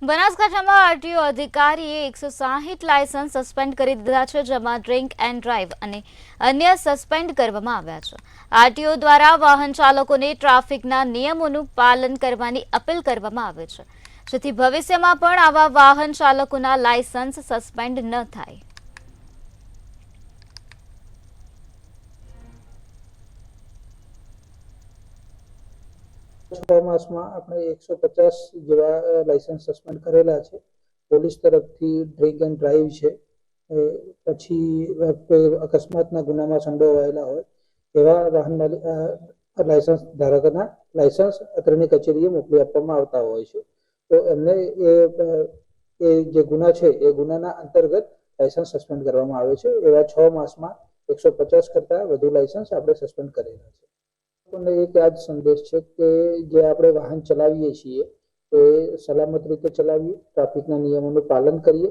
બનાસકાંઠામાં આરટીઓ અધિકારીએ 160 licence suspend કરી દીધા છે, જેમાં ડ્રિંક એન્ડ ડ્રાઈવ અને અન્ય સસ્પેન્ડ કરવામાં આવ્યા છે. આરટીઓ દ્વારા વાહન ચાલકોને ટ્રાફિકના નિયમોનું પાલન કરવાની અપીલ કરવામાં આવે છે, જેથી ભવિષ્યમાં પણ આવા વાહન ચાલકોના લાયસન્સ સસ્પેન્ડ ન થાય. છ માસમાં આપણે 150 જેવા લાયસન્સ સસ્પેન્ડ કરેલા છે. પોલીસ તરફથી ડ્રિંક એન્ડ ડ્રાઈવ છે, પછી અકસ્માતના ગુનામાં સંડોવાયેલા હોય એવા વાહન લાયસન્સ ધારકોના લાયસન્સ અત્રેની કચેરીએ મોકલી આપવામાં આવતા હોય છે. તો એમને એ જે ગુના છે એ ગુનાના અંતર્ગત લાયસન્સ સસ્પેન્ડ કરવામાં આવે છે. એવા 6 માસમાં 150 કરતા વધુ લાયસન્સ આપણે સસ્પેન્ડ કરેલા છે. એક આ જ સંદેશ છે કે જે આપણે વાહન ચલાવીએ છીએ તો એ સલામત રીતે ચલાવીએ, ટ્રાફિકના નિયમોનું પાલન કરીએ